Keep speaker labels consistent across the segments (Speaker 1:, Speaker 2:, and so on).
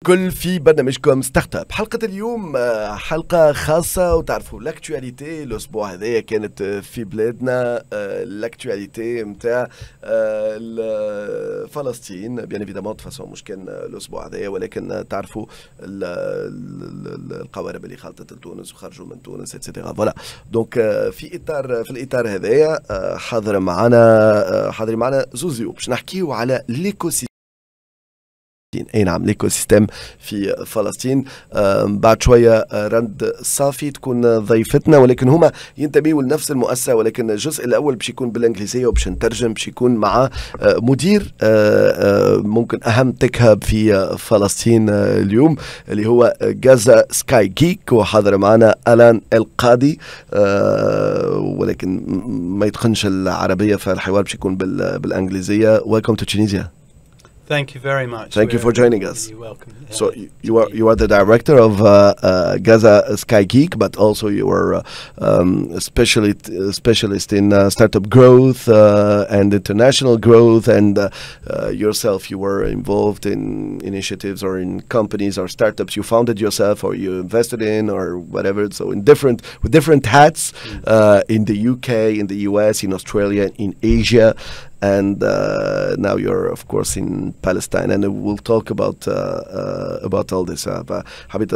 Speaker 1: الكل في برنامجكم ستارت اب. حلقة اليوم حلقة خاصة، وتعرفوا لاكتواليتي الأسبوع هذايا كانت في بلادنا لاكتواليتي متاع فلسطين بيان ايفيدامون فاسون، مش كان الأسبوع هذايا ولكن تعرفوا القوارب اللي خلطت لتونس وخرجوا من تونس اتسيتيرا. فوالا دونك في الإطار هذايا حاضرين معنا زوزي باش نحكيو على ليكو سيستم. اي نعم، ليكو سيستم في فلسطين. بعد شويه رند صافي تكون ضيفتنا، ولكن هما ينتميوا لنفس المؤسسه، ولكن الجزء الاول باش يكون بالانجليزيه وباش نترجم، باش يكون مع مدير ممكن اهم تك هاب في فلسطين اليوم اللي هو غازا سكاي جيك، وحاضر معنا آلان القاضي ولكن ما يتقنش العربيه، فالحوار باش يكون بالانجليزيه. Welcome to Tunisia.
Speaker 2: Thank you very much.
Speaker 1: Thank you for joining us.
Speaker 2: You're welcome.
Speaker 1: So you are the director of Gaza Sky Geek, but also you are specialist in startup growth and international growth, and yourself you were involved in initiatives or in companies or startups you founded yourself or you invested in or whatever. So with different hats in the UK, in the US, in Australia, in Asia. And now you're of course in Palestine, and we'll talk about all this. فحبيت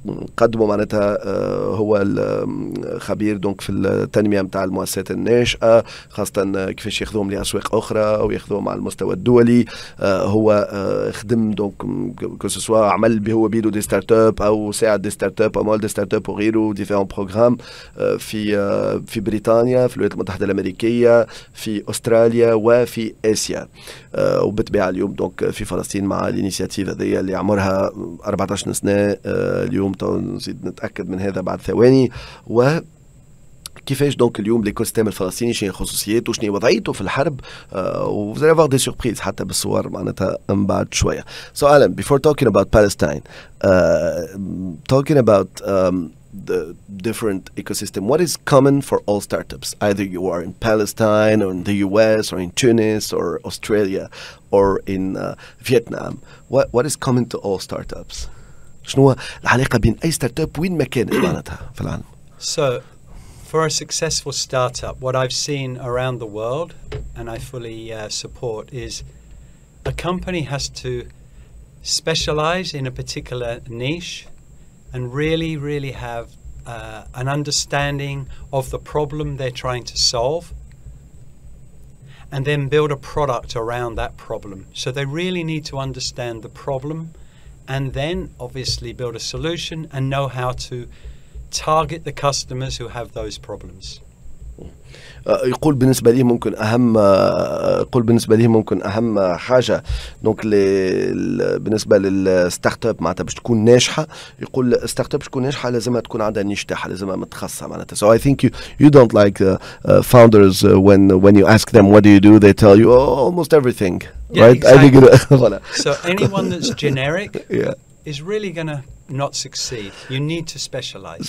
Speaker 1: نقدمه معناتها هو الخبير دونك في التنمية متاع المؤسسات الناشئة، خاصة كيفاش ياخذوهم لأسواق أخرى أو ياخذوهم على المستوى الدولي. هو خدم دونك كسوا عمل هو بيدو دي ستارت اب أو ساعد دي ستارت اب أو مال دي ستارت اب وغيره ديفيرون بروغرام في بريطانيا، في الولايات المتحدة الأمريكية، في أستراليا وفي آسيا، وبالطبيعة اليوم دونك في فلسطين مع الانيشياتيف هذه اللي عمرها 14 سنة. اليوم نزيد نتأكد من هذا بعد ثواني. و كيفاش دونك اليوم ليكو سيستم الفلسطيني، شنو خصوصياته، شنو وضعيته في الحرب، وفي افوار دي سوربريز حتى بالصور معناتها من بعد شوية. So Alan, before talking about Palestine, talking about the different ecosystem, what is common for all startups? Either you are in Palestine or in the US or in Tunis or Australia or in Vietnam. What is common to all startups? شنو العلاقة بين أي ستارت اب وين ما كانت معناتها في العالم؟
Speaker 2: So, for a successful startup, what I've seen around the world, and I fully support, is a company has to specialize in a particular niche and really have an understanding of the problem they're trying to solve, and then build a product around that problem. So they really need to understand the problem and then obviously build a solution and know how to target the customers who have those problems.
Speaker 1: يقول بالنسبة لي ممكن أهم حاجة دونك بالنسبة للستارت اب معناتها باش تكون ناجحة. يقول الستارت اب باش تكون ناجحة لازمها تكون عندها نيش تاعها، لازمها متخصصة معناتها. So I think you don't like founders when you ask them what do they tell you almost everything,
Speaker 2: yeah,
Speaker 1: right?
Speaker 2: Exactly. So anyone that's generic is really gonna not succeed. You need to specialize.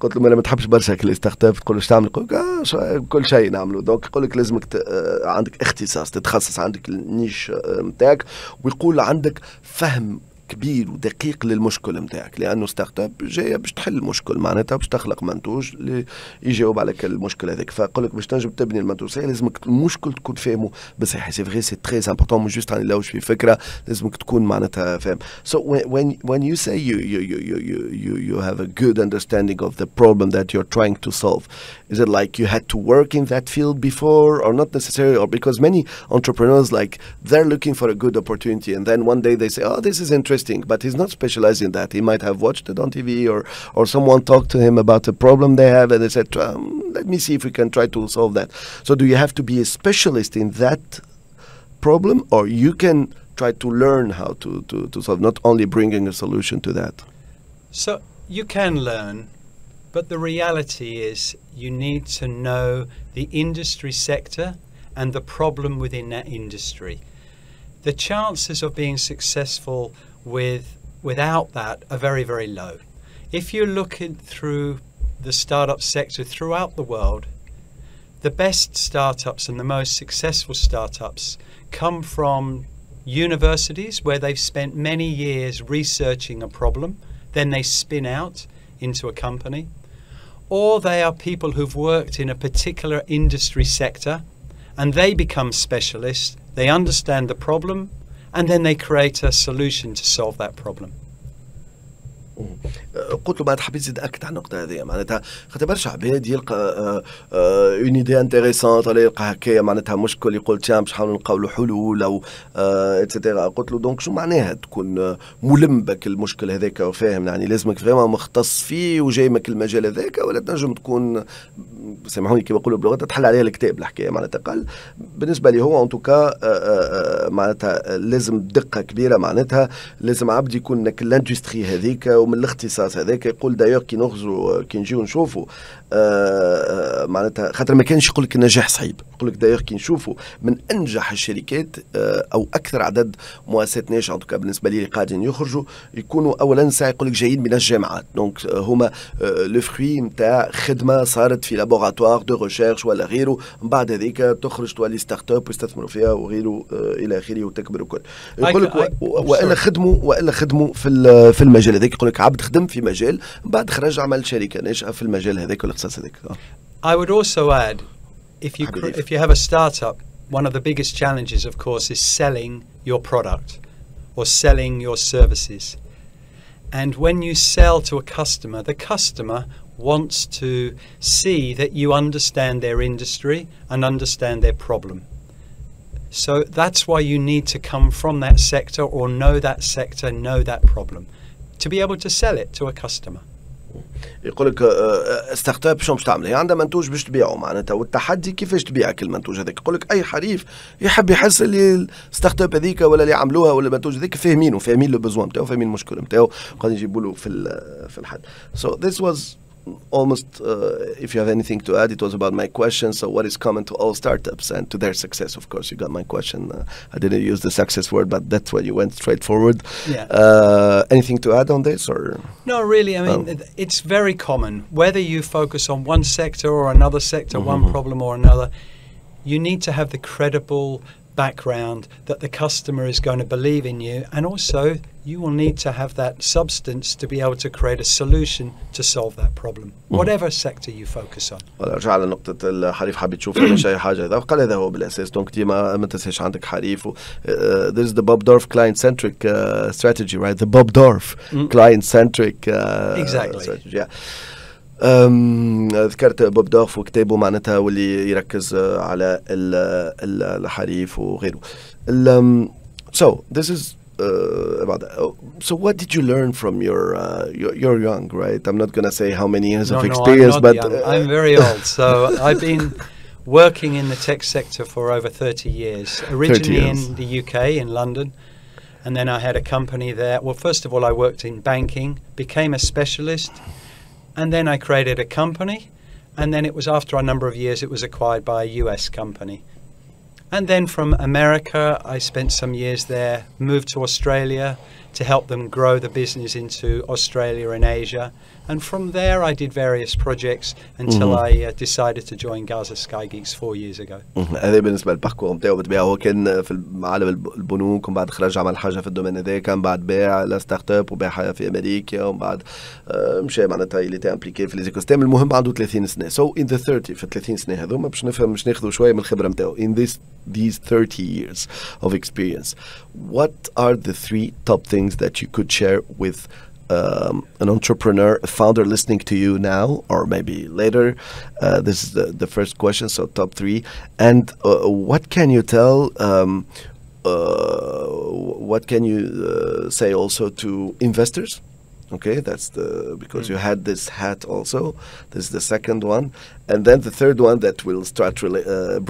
Speaker 1: قلت له انا ما تحبش برشا الستارت اب تقول له ايش تعمل، يقول لك كل شيء نعمله. دونك يقول لك لازمك عندك اختصاص، تتخصص، عندك النيش نتاعك، ويقول عندك فهم كبير ودقيق للمشكل نتاعك، لانه ستارت اب جايه باش تحل المشكل معناتها باش تخلق منتوج اللي يجاوب على المشكل هذاك. فيقول لك باش تنجم تبني المنتوج لازمك المشكل تكون فاهمه بصحيح. سي فغي سي تري امبورطون، مش جوست راني نلوج في فكره، لازمك تكون معناتها فاهم. So when you say you have a good understanding of the problem that you're trying to solve, is it like you had to work in that field before or not necessarily, or because many entrepreneurs like they're looking for a good opportunity and then one day they say, oh, this is interesting, but he's not specialized in that. He might have watched it on TV or someone talked to him about a problem they have and they said, let me see if we can try to solve that. So do you have to be a specialist in that problem, or you can try to learn how to solve, not only bringing a solution to that?
Speaker 2: So you can learn, but the reality is you need to know the industry sector and the problem within that industry. The chances of being successful without that are very low. If you're looking through the startup sector throughout the world, the best startups and the most successful startups come from universities where they've spent many years researching a problem, then they spin out into a company. Or they are people who've worked in a particular industry sector and they become specialists, they understand the problem, and then they create a solution to solve that problem.
Speaker 1: قلت له بعد حبيت زيد اكد على النقطه هذه معناتها خاطر برشا عباد يلقى اون ايدي انتريسونت ولا يلقى هكايا معناتها مشكل يقول تيام باش نحاولوا نلقاو له حلول او اتسيتيرا. قلت له دونك شو معناها تكون ملم بك المشكل هذاك وفاهم يعني لازمك فريمون مختص فيه وجايمك المجال هذاك ولا تنجم تكون سامحوني كيما يقولوا بلغتها تحل عليها الكتاب الحكايه معناتها. قال بالنسبه لي هو ان توكا معناتها لازم دقه كبيره معناتها لازم عبد يكون الاندستري هذيك ومن الاختصاص هذاك. يقول دايوغ كي نخرجوا كي نجيو نشوفوا معناتها خاطر ما كانش يقول لك النجاح صعيب، يقول لك دايوغ كي نشوفوا من انجح الشركات او اكثر عدد مؤسسات ناجحه بالنسبه لي قاعدين يخرجوا يكونوا اولا ساعه يقول لك جايين من الجامعات. دونك هما لو فروي نتاع خدمه صارت في لابوراتوار دو ريشيرش ولا غيره، من بعد هذيك تخرج تولي ستارت اب ويستثمروا فيها وغيره الى اخره وتكبر وكل. يقول لك والا خدموا في المجال هذاك. يقول لك عبد خدم في مجال من بعد خرج عمل شركه ناجحه في المجال هذاك والاختصاص هذاك.
Speaker 2: I would also add if you have a startup, one of the biggest challenges of course is selling your product or selling your services. And when you sell to a customer, the customer wants to see that you understand their industry and understand their problem. So that's why you need to come from that sector or know that sector, know that problem, to be able to sell it to a customer.
Speaker 1: يقول لك ستارت اب شو باش تعمل؟ هي عندها منتوج باش تبيعه معناتها والتحدي كيفاش تبيع كل المنتوج هذاك. يقول لك اي حريف يحب يحس اللي الستارت اب هذيك ولا اللي عملوها ولا المنتوج هذاك فاهمينه، فاهمين لو بوزوان نتاعو، فاهمين المشكل نتاعو، قاعدين يجيبوا له في الحد. So this was almost if you have anything to add, it was about my question. So what is common to all startups and to their success? Of course, you got my question. I didn't use the success word, but that's why you went straight forward.
Speaker 2: Yeah.
Speaker 1: Anything to add on this, or
Speaker 2: no? Really, I mean, it's very common. Whether you focus on one sector or another sector, one problem or another, you need to have the credible background that the customer is going to believe in you, and also you will need to have that substance to be able to create a solution to solve that problem, whatever sector you focus on.
Speaker 1: رجع على نقطة الحريف حابب تشوف مش أي حاجة إذا قال هذا هو بالأساس. دونك ديما ما تنساش عندك حريف. This is the Bob Dorff client-centric strategy, right? The Bob Dorff client-centric strategy. Yeah. ذكرت بوب دورف وكتابه معناتها واللي يركز على الحريف وغيره. So this is about that. So what did you learn from you're young, right? I'm not going to say how many years of experience, but
Speaker 2: I'm very old. So I've been working in the tech sector for over 30 years. Originally in the UK, in London. And then I had a company there. Well, first of all, I worked in banking, became a specialist. And then I created a company, and then it was after a number of years it was acquired by a US company. And then from America, I spent some years there, moved to Australia to help them grow the business into Australia and Asia. And from there I did various projects until I decided to join Gaza Sky Geeks 4 years ago.
Speaker 1: هذا بالنسبه للباركور نتاعو بالطبيعه. هو كان في عالم البنوك ومن بعد خرج عمل حاجه في الدومين هذاك، من بعد باع لستارت اب وباعها في امريكا ومن بعد مشى معناتها اللي تاع امبليكي في ليزيكو سيستم. المهم عنده 30 سنه. So in the 30 في 30 سنه هذوما باش نفهم باش ناخذوا شويه من الخبره نتاعو. In these 30 years of experience, what are the 3 top things that you could share with an entrepreneur, a founder listening to you now or maybe later? This is the first question, so top 3. And what can you tell, what can you say also to investors? Okay, that's because you had this hat also. This is the second one. And then the third one that will start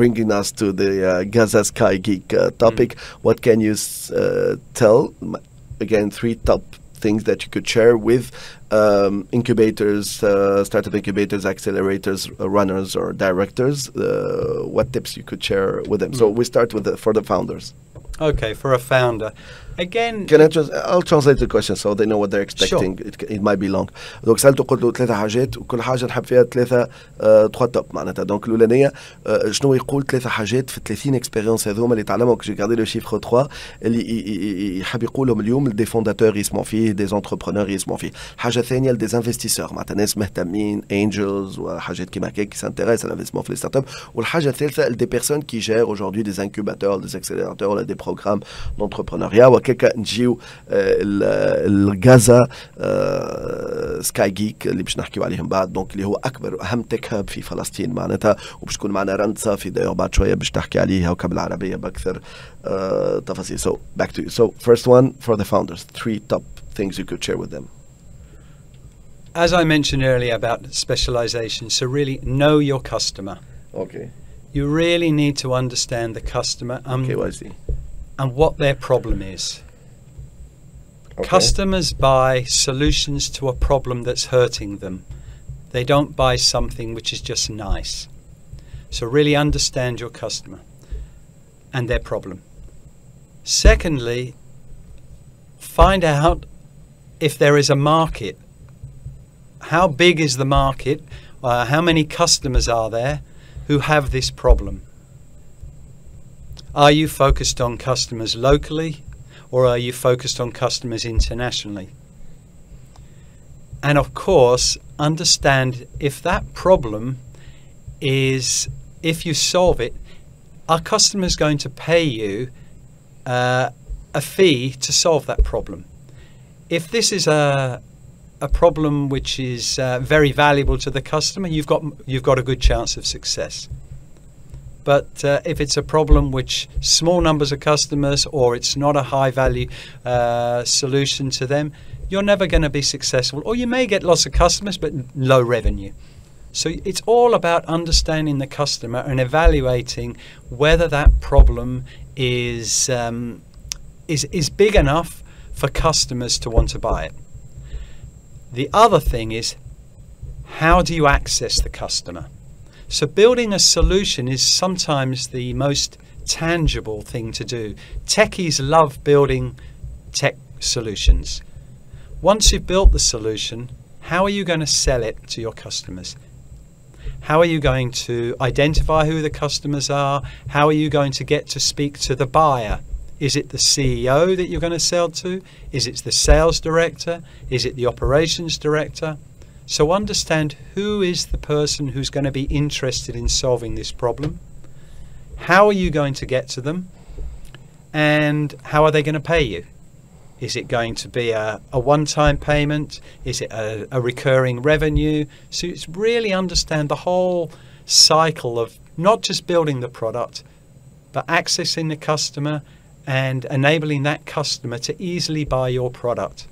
Speaker 1: bringing us to the Gaza Sky Geek topic. What can you tell? Again, 3 top things that you could share with incubators, startup incubators, accelerators, runners or directors. What tips you could share with them? So we start with for the founders.
Speaker 2: Okay, for a founder. Again,
Speaker 1: Can I just, I'll translate the question so they know what they're expecting. It might be long. دونك سألته قلت له ثلاثة حاجات وكل حاجة نحب فيها ثلاثة تخوا توب معناتها. دونك الأولانية شنو يقول ثلاثة حاجات في 30 اكسبيريونس هذوما اللي تعلمهم كي جاردي لو شيفر 3 اللي يحب يقولهم اليوم لدي فونداتور يسمعوا فيه دي زونتربرونور يسمعوا فيه. الحاجة الثانية لدي انفستيسور معناتها ناس مهتمين انجلز وحاجات كيما هكاك كي سانتيريس الانفستمون في لي ستارت اب. والحاجة الثالثة لدي بيرسون كي جير اورجوردي دي انكوباتور دي اكسيليراتور ولا دي بروغرام دونتربرونوريا وكيكا نجيو الغازا سكاي جيك اللي باش نحكيو عليهم بعد. دونك اللي هو اكبر واهم تك هاب في فلسطين معناتها وباش تكون معنا رند صافي داير بعد شويه باش تحكي عليها وكبالعربيه باكثر تفاصيل. So back to you. So first one for the founders, 3 top things you could share with them.
Speaker 2: As I mentioned earlier about specialization, so really know your customer.
Speaker 1: Okay.
Speaker 2: You really need to understand the customer
Speaker 1: KYC.
Speaker 2: and what their problem is.
Speaker 1: Okay.
Speaker 2: Customers buy solutions to a problem that's hurting them. They don't buy something which is just nice. So really understand your customer and their problem. Secondly, find out if there is a market. How big is the market? How many customers are there who have this problem? Are you focused on customers locally or are you focused on customers internationally? And of course, understand if that problem is, if you solve it, are customers going to pay you a fee to solve that problem? If this is a problem which is very valuable to the customer, you've got a good chance of success. But if it's a problem which small numbers of customers or it's not a high value solution to them, you're never going to be successful. Or you may get lots of customers but low revenue. So it's all about understanding the customer and evaluating whether that problem is big enough for customers to want to buy it. The other thing is, how do you access the customer? So building a solution is sometimes the most tangible thing to do. Techies love building tech solutions. Once you've built the solution, how are you going to sell it to your customers? How are you going to identify who the customers are? How are you going to get to speak to the buyer? Is it the CEO that you're going to sell to? Is it the sales director? Is it the operations director? So understand who is the person who's going to be interested in solving this problem. How are you going to get to them? And how are they going to pay you? Is it going to be a one-time payment? Is it a recurring revenue? So it's really understand the whole cycle of not just building the product, but accessing the customer and enabling that customer to easily buy your product.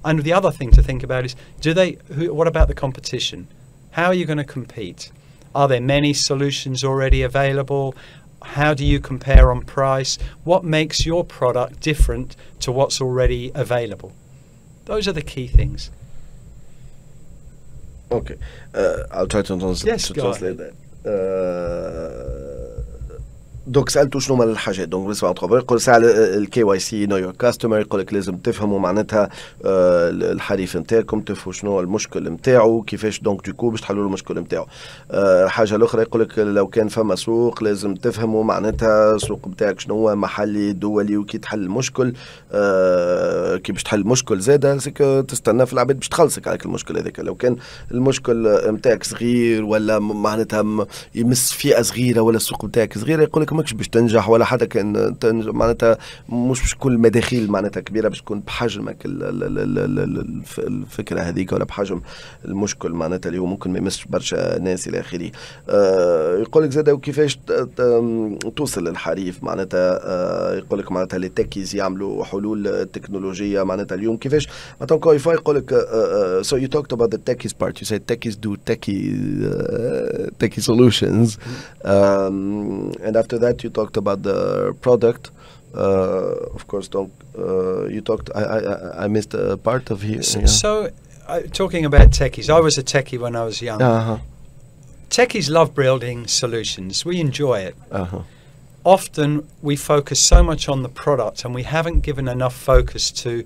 Speaker 2: And the other thing to think about is, what about the competition? How are you going to compete? Are there many solutions already available? How do you compare on price? What makes your product different to what's already available? Those are the key things.
Speaker 1: Okay. I'll try to translate that. دونك سالته شنو هما الحاجات. دونك بالنسبه للانتربرونور يقول ساعه الكي واي سي نو يور كاستمر، يقول لك لازم تفهموا معناتها الحريف نتاعكم، تفهموا شنو المشكل نتاعو كيفاش دونك دوكو باش تحلوا له المشكل نتاعو. حاجه الاخرى يقول لك لو كان فما سوق لازم تفهموا معناتها السوق نتاعك شنو هو، محلي دولي، وكي تحل المشكل كي باش تحل المشكل زاده تستنى في العباد باش تخلصك عليك المشكل هذاك. لو كان المشكل نتاعك صغير ولا معناتها يمس فئه صغيره ولا السوق نتاعك صغير، يقول لك ماكش باش تنجح، ولا حتى كان معناتها مش كل المداخيل معناتها كبيره باش تكون بحجمك الفكره هذيك ولا بحجم المشكل معناتها اللي هو ممكن ما يمسش برشا ناس الى اخره. يقول لك زاد وكيفاش توصل للحريف معناتها. يقول لك معناتها لي تكيز يعملوا حلول تكنولوجيه معناتها اليوم كيفاش معناتها كويفاي. يقول لك so you talked about the techies part, you said techies do techie solutions, and after that you talked about the product. Of course, you talked. I missed a part of here.
Speaker 2: So talking about techies, I was a techie when I was young. Techies love building solutions. We enjoy it. often we focus so much on the product and we haven't given enough focus to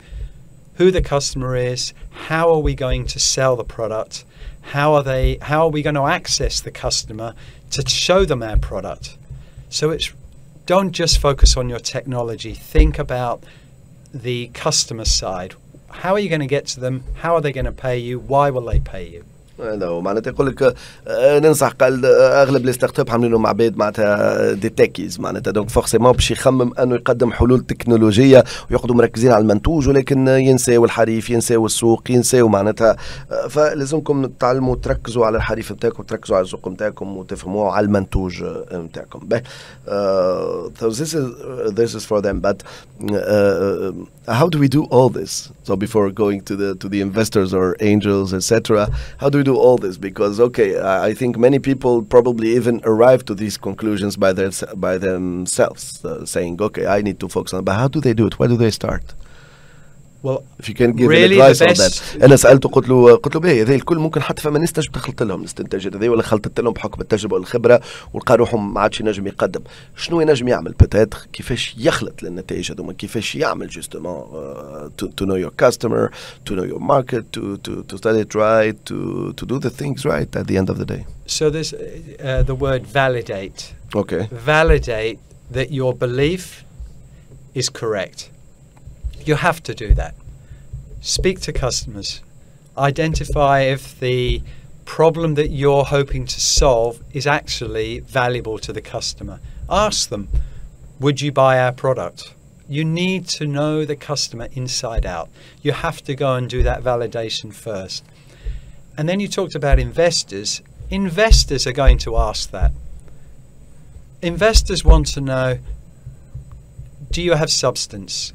Speaker 2: who the customer is, how are we going to sell the product, how are we going to access the customer to show them our product. So it's, don't just focus on your technology, think about the customer side. How are you going to get to them? How are they going to pay you? Why will they pay you?
Speaker 1: معناتها يقول لك ننصح قال اغلب لي ستارت اب عاملينهم مع عباد معناتها دي تيكيز معناتها دونك فورسيمون باش يخمم انه يقدم حلول تكنولوجيه ويقعدوا مركزين على المنتوج ولكن ينساو الحريف ينساو السوق ينساو معناتها فلازمكم تتعلموا تركزوا على الحريف نتاعكم تركزوا على السوق نتاعكم وتفهموا على المنتوج نتاعكم. So this is for them, but how do we do all this? So before going to the investors or angels, etc., how do we do all this? Because I think many people probably even arrive to these conclusions by themselves, saying, I need to focus on. But how do they do it? Where do they start?
Speaker 2: Well,
Speaker 1: if you can give
Speaker 2: really
Speaker 1: advice on that. انا سالته قلت له باهي هذا الكل ممكن حتى فما تنجم تخلط لهم الاستنتاج هذا ولا خلطت لهم بحكم التجربه والخبره ولقى روحهم ما عادش ينجم يقدم. شنو ينجم يعمل بتاتر كيفاش يخلط للنتائج هذوما كيفاش يعمل جوستومون to know your customer, to know your market, to study it right, to do the things right at the end of the day.
Speaker 2: So there's the word validate.
Speaker 1: Okay.
Speaker 2: Validate that your belief is correct. You have to do that. Speak to customers. Identify if the problem that you're hoping to solve is actually valuable to the customer. Ask them, would you buy our product? You need to know the customer inside out. You have to go and do that validation first. And then you talked about investors. Investors are going to ask that. Investors want to know, do you have substance?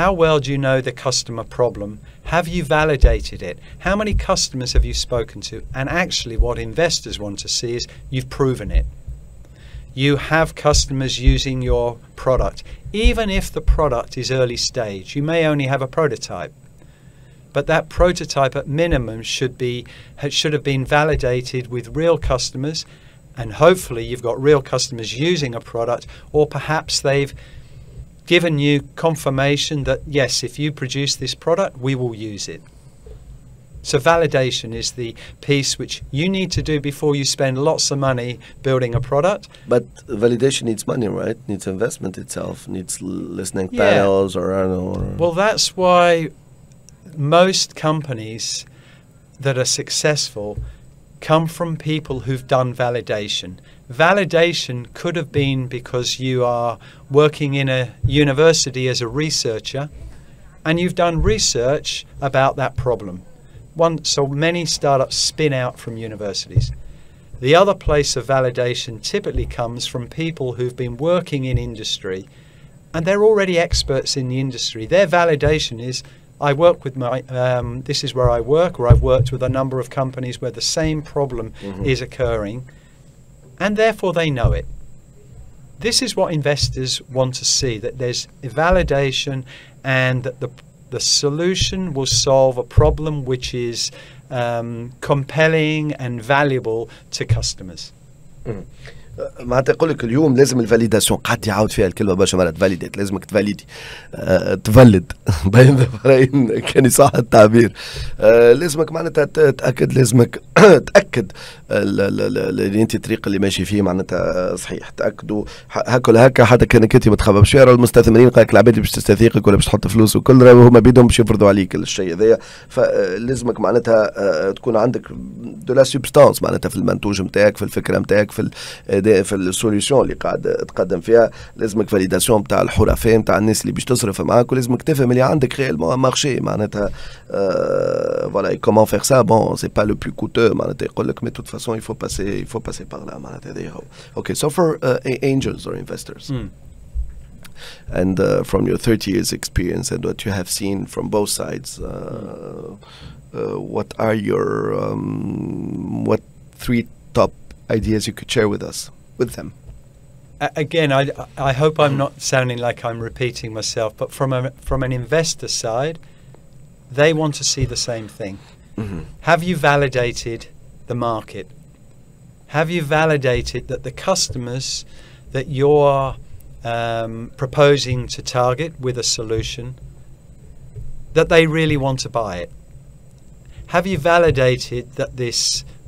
Speaker 2: How well do you know the customer problem? Have you validated it? How many customers have you spoken to? And actually what investors want to see is you've proven it. You have customers using your product. Even if the product is early stage, you may only have a prototype. But that prototype at minimum should have been validated with real customers, and hopefully you've got real customers using a product, or perhaps they've given you confirmation that yes, if you produce this product, we will use it. So validation is the piece which you need to do before you spend lots of money building a product.
Speaker 1: But validation needs money, right? Needs investment itself, needs listening panels or I don't know.
Speaker 2: Well, that's why most companies that are successful come from people who've done validation. Validation could have been because you are working in a university as a researcher and you've done research about that problem. So many startups spin out from universities. The other place of validation typically comes from people who've been working in industry and they're already experts in the industry. Their validation is, I work with this is where I work, or I've worked with a number of companies where the same problem is occurring. And therefore they know it. This is what investors want to see, that there's a validation and that the solution will solve a problem which is compelling and valuable to customers.
Speaker 1: معناتها يقول لك اليوم لازم الفاليداسيون قعدت يعاود فيها الكلمه برشا مرات فاليديت لازمك تفاليدي تفلد بين ظهرين كان يصح التعبير لازمك معناتها تاكد لازمك تاكد اللي انت الطريق اللي ماشي فيه معناتها صحيح تاكدوا هكا حتى كانك انت ما تخبرش فيها المستثمرين قال لك العباد اللي باش تستثيقك ولا باش تحط فلوس وكل راهو هما بيدهم باش يفرضوا عليك الشيء هذايا فلازمك معناتها تكون عندك دو لا سبستانس معناتها في المنتوج نتاعك في الفكره نتاعك في السوليوشن اللي قاعد تقدم فيها لازمك فاليداسيون نتاع الحرفاء نتاع الناس اللي باش تصرف معاك ولازمك تفهم اللي عندك ريال مارشي معناتها فوالا كومون فير سا بون سي با لو بلو كوتو معناتها يقول لك مي توت فاسون il faut passer par là معناتها هذايا هو. Okay, so for angels or investors and from your 30 years experience and what you have seen from both sides what are your what 3 top ideas you could share with us, with them?
Speaker 2: Again, I hope I'm not sounding like I'm repeating myself, but from an investor side, they want to see the same thing. Have you validated the market? Have you validated that the customers that you're proposing to target with a solution, that they really want to buy it? Have you validated that this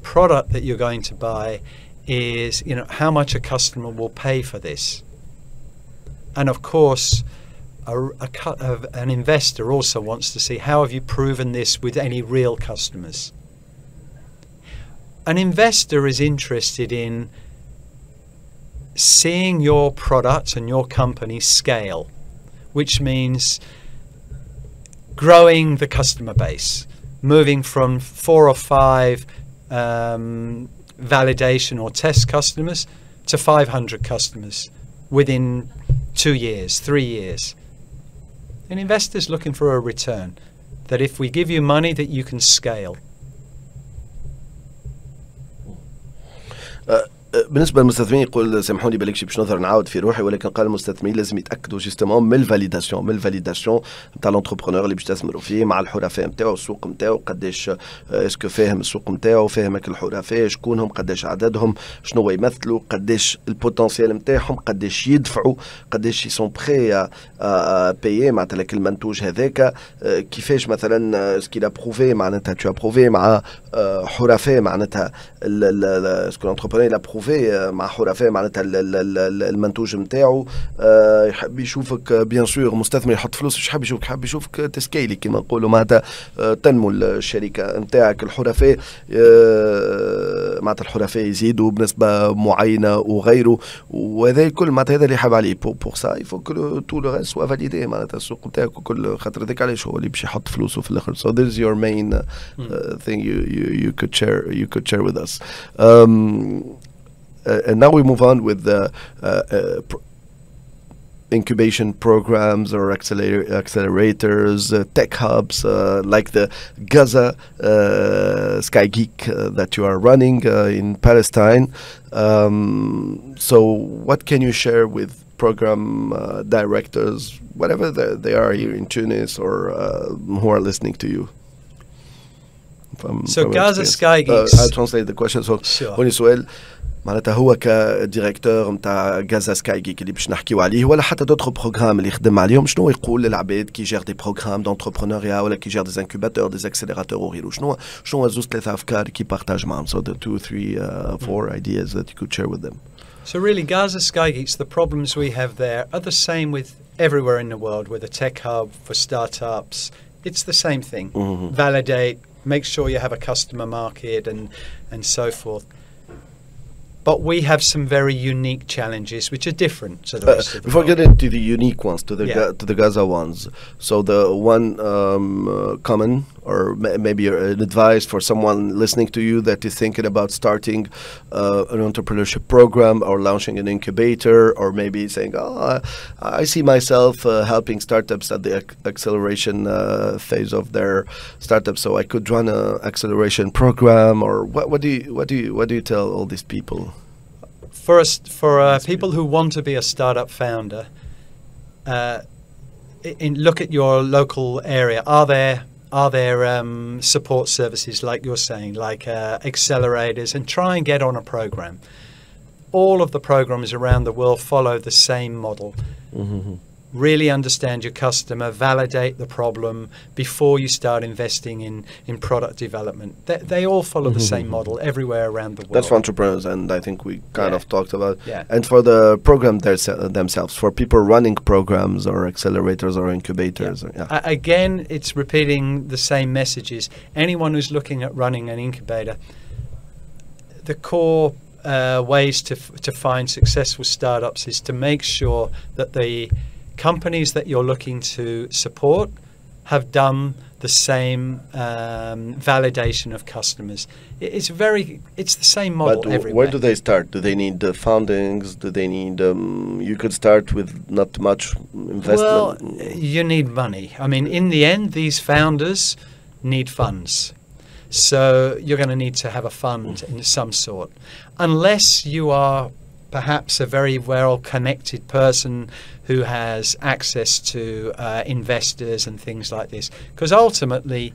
Speaker 2: product that you're going to buy is, how much a customer will pay for this? And of course, an investor also wants to see, how have you proven this with any real customers? An investor is interested in seeing your product and your company scale, which means growing the customer base, moving from 4 or 5 validation or test customers to 500 customers within 2 years, 3 years. An investor's looking for a return, that if we give you money that you can scale.
Speaker 1: بالنسبه للمستثمرين يقول سامحوني بالك باش نظهر نعاود في روحي، ولكن قال المستثمرين لازم يتاكدوا جوستومون من الفاليداسيون نتاع لونتربرونور اللي باش تستثمروا فيه مع الحرفاء نتاعو، السوق نتاعو قداش اسكو فاهم السوق نتاعو، فاهمك الحرفاء شكونهم، قداش عددهم، شنو يمثلوا، قداش البوتنسيال نتاعهم، قداش يدفعوا، قداش يسون بخي بايي معناتها لك المنتوج هذاك، كيفاش مثلا سكي لا بروفي معناتها تو بروفي مع حرفاء معناتها اسكو لونتربرونور لا مع حرفاء معناتها المنتوج نتاعو، يحب يشوفك بيان سور مستثمر يحط فلوس، مش حاب يشوفك، حاب يشوفك تسكيلي كما نقولوا معناتها تنمو الشركه نتاعك. الحرفاء معناتها الحرفاء يزيدوا بنسبه معينه وغيره، وهذا الكل معناتها هذا اللي حاب عليه. بور سا يفو كو تو لو ريست سوا فاليدي معناتها السوق نتاعك وكل، خاطر هذاك علاش هو اللي باش يحط فلوسه في الاخر. So this is your main thing you could share with us. And now we move on with the incubation programs or accelerators, tech hubs like the Gaza Sky Geek that you are running in Palestine. So what can you share with program directors, whatever they are here in Tunis or who are listening to you?
Speaker 2: So Gaza Sky Geeks.
Speaker 1: I'll translate the question. So هوني سؤال معناتها هو كديريكتور نتاع غازا سكاي جيك اللي باش نحكيو عليه، ولا حتى دوتر بروغرام اللي يخدم عليهم، شنو يقول للعباد كي جير دي بروغرام دونتربرونوريا ولا كي جير دي انكوباتور دي اكسليراتور وغيره، شنو زوز 3 افكار كي بارتاج معهم؟ So the 2, 3, 4 ideas that you could share with them.
Speaker 2: So really Gaza Sky Geeks, the problems we have there are the same with everywhere in the world, with a tech hub for startups. It's the same thing. Validate, make sure you have a customer market and so forth. But we have some very unique challenges which are different to the rest of the
Speaker 1: before
Speaker 2: world.
Speaker 1: getting to the unique ones, to the Gaza ones, so the one common or maybe an advice for someone listening to you that is thinking about starting an entrepreneurship program or launching an incubator, or maybe saying, I see myself helping startups at the acceleration phase of their startup, so I could run an acceleration program, or what do you tell all these people?
Speaker 2: For people who want to be a startup founder, look at your local area. Are there support services like you're saying, like accelerators, and try and get on a program. All of the programs around the world follow the same model. Really understand your customer, validate the problem before you start investing in product development. They all follow the same model everywhere around the world.
Speaker 1: That's for entrepreneurs, and I think we kind of talked about.
Speaker 2: Yeah.
Speaker 1: And for the program themselves, for people running programs or accelerators or incubators.
Speaker 2: Again, it's repeating the same messages. Anyone who's looking at running an incubator, the core ways to find successful startups is to make sure that the companies that you're looking to support have done the same validation of customers. It's the same model everywhere.
Speaker 1: Where do they start? Do they need the foundings? Do they need? You could start with not much investment.
Speaker 2: Well, you need money. I mean, in the end, these founders need funds. So you're going to need to have a fund in some sort, unless you are perhaps a very well-connected person who has access to investors and things like this. Because ultimately,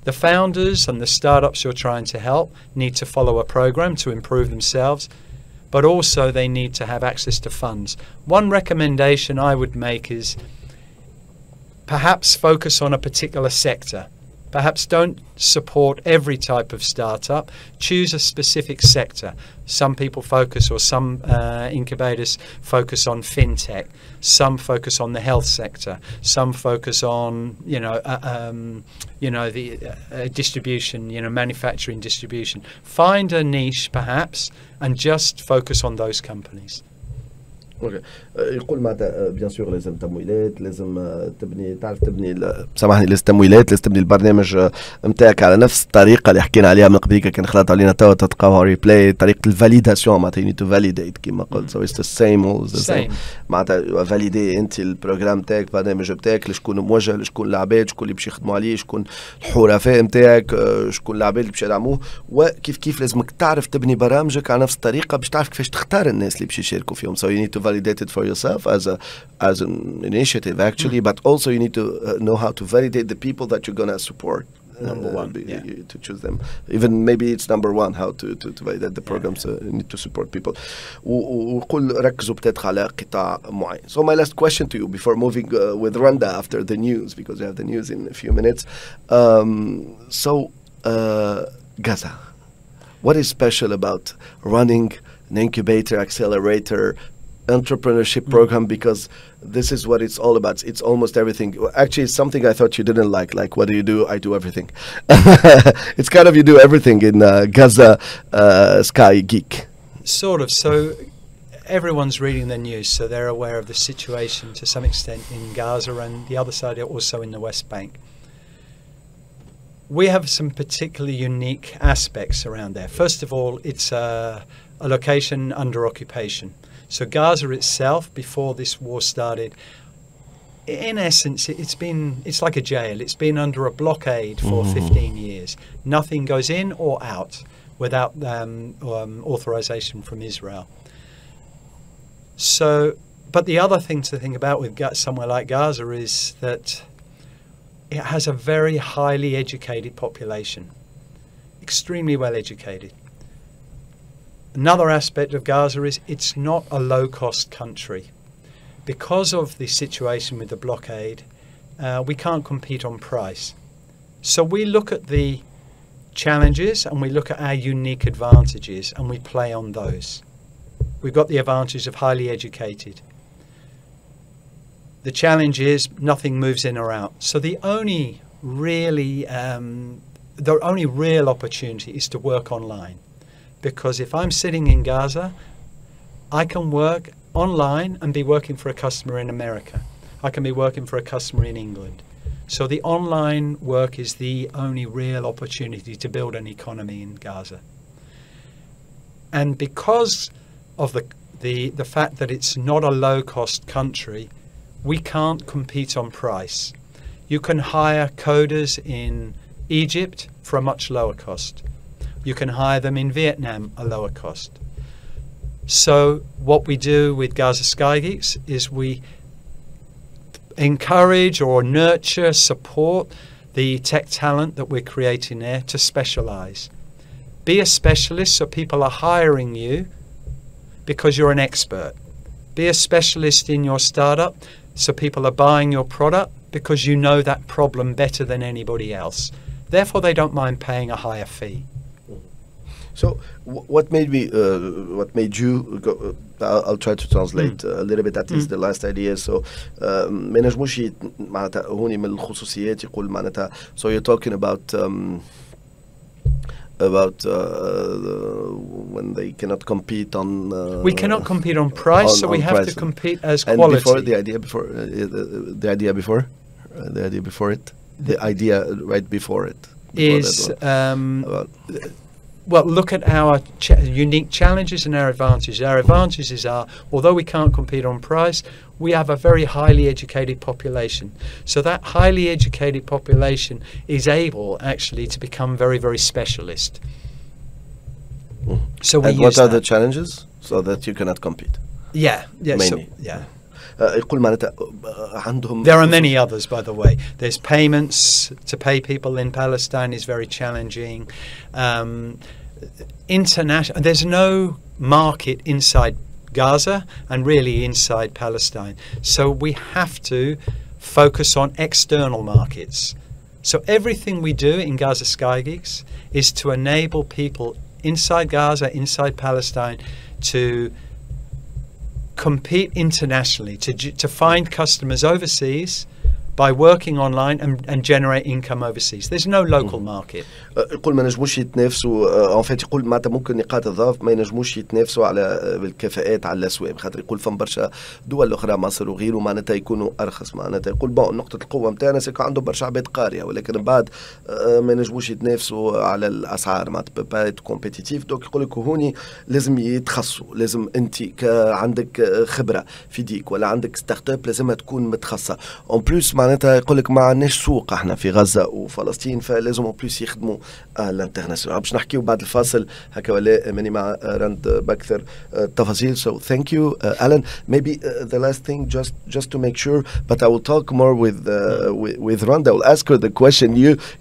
Speaker 2: the founders and the startups you're trying to help need to follow a program to improve themselves. but also they need to have access to funds. One recommendation I would make is perhaps focus on a particular sector. Perhaps don't support every type of startup. Choose a specific sector. Some people focus, or some incubators focus on fintech. Some focus on the health sector. Some focus on, the distribution, manufacturing distribution. Find a niche, perhaps, and just focus on those companies.
Speaker 1: اوكي يقول معناتها بيان سور لازم تمويلات، لازم تبني، تعرف تبني سامحني، لازم تمويلات، لازم تبني البرنامج نتاعك على نفس الطريقه اللي حكينا عليها من قبيله كان خلط علينا توا تلقاوها ريبلاي، طريقه الفاليداسيون معناتها يو نيد تو فاليديت كيما قلت. سو اتس ذا سيم معناتها فاليدي انت البروجرام نتاعك، البرنامج نتاعك لشكون موجه، لشكون العباد، شكون اللي باش يخدموا عليه، شكون الحرفاء نتاعك، شكون العباد اللي باش يدعموه، وكيف كيف لازمك تعرف تبني برامجك على نفس الطريقه باش تعرف كيفاش تختار الناس اللي باش يشاركوا فيهم. سو يو نيد تو validate it for yourself as an initiative actually, but also you need to know how to validate the people that you're going to support.
Speaker 2: Number one,
Speaker 1: to choose them. Even maybe it's number one, how to validate the programs. You need to support people. وقول ركزوا بتاتر على قطاع معين. So my last question to you before moving with Rwanda after the news, because we have the news in a few minutes. Gaza, what is special about running an incubator, accelerator, entrepreneurship program, because this is what it's all about. It's almost everything. Actually, it's something I thought you didn't like what do you do? I do everything. It's kind of you do everything in Gaza Sky Geek.
Speaker 2: Sort of. So everyone's reading the news, so they're aware of the situation to some extent in Gaza, and the other side also in the West Bank. We have some particularly unique aspects around there. First of all, it's a location under occupation. So Gaza itself, before this war started, in essence, it's like a jail. It's been under a blockade for 15 years. Nothing goes in or out without authorization from Israel. So, but the other thing to think about with somewhere like Gaza is that it has a very highly educated population, extremely well educated. Another aspect of Gaza is it's not a low-cost country. Because of the situation with the blockade, we can't compete on price. So we look at the challenges and we look at our unique advantages and we play on those. We've got the advantage of highly educated. The challenge is nothing moves in or out. So the only real opportunity is to work online. Because if I'm sitting in Gaza, I can work online and be working for a customer in America. I can be working for a customer in England. So the online work is the only real opportunity to build an economy in Gaza. And because of the fact that it's not a low-cost country, we can't compete on price. You can hire coders in Egypt for a much lower cost. You can hire them in Vietnam a lower cost. So what we do with Gaza Sky Geeks is we encourage or nurture, support the tech talent that we're creating there to specialize. Be a specialist so people are hiring you because you're an expert. Be a specialist in your startup so people are buying your product because you know that problem better than anybody else. Therefore, they don't mind paying a higher fee.
Speaker 1: So what made you go, I'll try to translate a little bit, at least the last idea. So ما نجموش معناتها هوني من الخصوصيات يقول معناتها. So you're talking about when they cannot compete on
Speaker 2: we cannot compete on price, so we have to compete as quality.
Speaker 1: And before the idea right before it
Speaker 2: is well, look at our unique challenges and our advantages. Our advantages are, although we can't compete on price, we have a very highly educated population. So that highly educated population is able actually to become very, very specialist. So we
Speaker 1: and what are the challenges so that you cannot compete?
Speaker 2: Yeah.
Speaker 1: Mainly.
Speaker 2: So, yeah.
Speaker 1: يقول معناتها عندهم.
Speaker 2: There are many others, by the way. There's payments to pay people in Palestine is very challenging. international. There's no market inside Gaza and really inside Palestine. So we have to focus on external markets. So everything we do in Gaza Sky Geeks is to enable people inside Gaza, inside Palestine, to compete internationally, to find customers overseas by working online and generate income overseas. There's no local market.
Speaker 1: يقول ما نجموش يتنافسوا ان فيت يقول معناتها ممكن نقاط الضعف ما ينجموش يتنافسوا على بالكفاءات على الاسواق خاطر يقول فم برشا دول اخرى مصر وغيره معناتها يكونوا ارخص معناتها يقول بون نقطه القوه نتاعنا سيكون عندهم برشا عباد قاريه ولكن من بعد ما ينجموش يتنافسوا على الاسعار معناتها با كومبيتيتيف دوك يقول لك هوني لازم يتخصصوا لازم انت عندك خبره في ديك ولا عندك ستارت اب لازمها تكون متخصصه اون بلوس معناتها يقول لك ما عندناش سوق احنا في غزه وفلسطين فلازم اون بلوس يخدموا الانترناسيونال باش نحكيو بعد الفاصل هكا ولا ماني مع رند باكثر التفاصيل. So thank you Alan. Maybe the last thing just to make sure but I will talk more with Rand. I will ask her the question.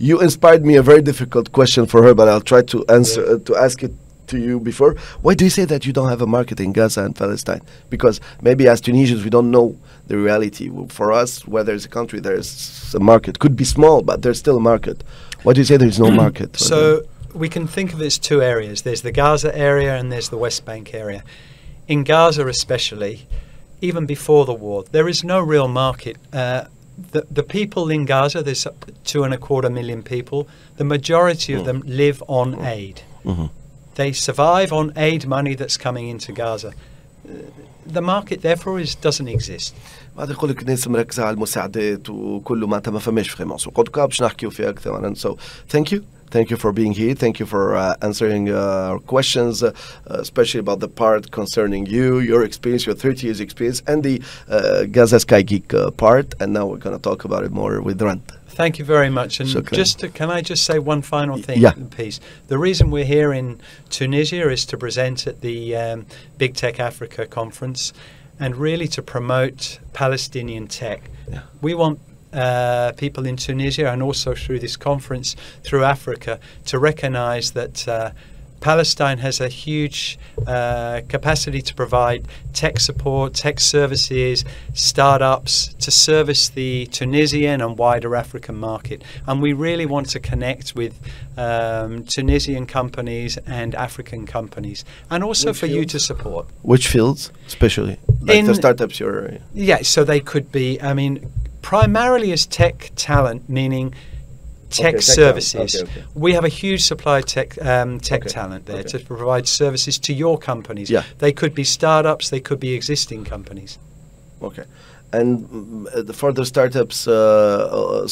Speaker 1: You inspired me a very difficult question for her but I'll try to answer to ask it to you before. Why do you say that you don't have a market in Gaza and Palestine? Because maybe as Tunisians we don't know the reality. For us, where there's a country, there's a market. Could be small, but there's still a market. Why do you say there's no market?
Speaker 2: So we can think of it as two areas. There's the Gaza area and there's the West Bank area. In Gaza especially, even before the war, there is no real market. The people in Gaza, there's 2.25 million people. The majority of them live on aid. They survive on aid money that's coming into Gaza. The market therefore doesn't exist.
Speaker 1: بعد يقول لك الناس مركزة على المساعدات وكله معناتها ما فماش فريمون سوق قد باش نحكيو فيها أكثر. So thank you for being here. Thank you for answering our questions, especially about the part concerning your experience, your 30 years experience, and the Gaza Sky Geek part. And now we're going to talk about it more with Rand.
Speaker 2: Thank you very much. And can I just say one final thing, please? The reason we're here in Tunisia is to present at the Big Tech Africa conference and really to promote Palestinian tech. We want people in Tunisia and also through this conference through Africa to recognize that Palestine has a huge capacity to provide tech support, tech services, startups to service the Tunisian and wider African market. And we really want to connect with Tunisian companies and African companies and also for you to support.
Speaker 1: Which fields especially? Like the startups you're...
Speaker 2: Yeah, so they could be, I mean, primarily as tech talent, meaning tech services. We have a huge supply of tech talent there to provide services to your companies. They could be startups, they could be existing companies.
Speaker 1: Okay. And for the startups,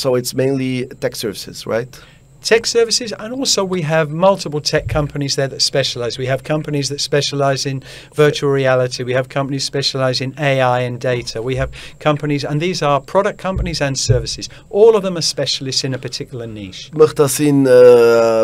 Speaker 1: so it's mainly tech services, right?
Speaker 2: Tech services, and also we have multiple tech companies there that specialize. We have companies that specialize in virtual reality. We have companies specialize in AI and data. We have companies, and these are product companies and services. All of them are specialists in a particular niche.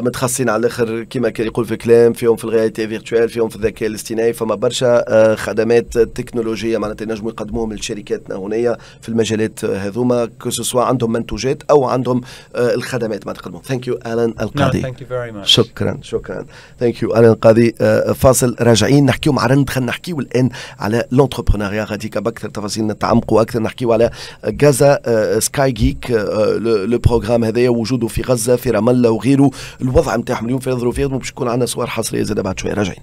Speaker 1: متخصصين على الاخر كما كان يقول في الكلام فيهم في الرياليتي فيرتوال فيهم في الذكاء الاصطناعي فما برشا خدمات تكنولوجيه معناتها ينجموا يقدموهم لشركاتنا هنا في المجالات هذوما كسوا عندهم منتوجات او عندهم الخدمات ما تقدمهم. Thank you Alan القاضي.
Speaker 2: Thank you very much.
Speaker 1: شكرا. Thank you Alan القاضي. فاصل راجعين نحكيو مع رند خلينا نحكيو الان على لونتربرونيا غاديك باكثر تفاصيل نتعمقوا اكثر نحكيو على غازا سكاي جيك لو بروغرام هذايا وجوده في غزه في رام الله وغيره الوضع نتاعهم اليوم في الظروف باش يكون عندنا صور حصريه زاد بعد شويه راجعين.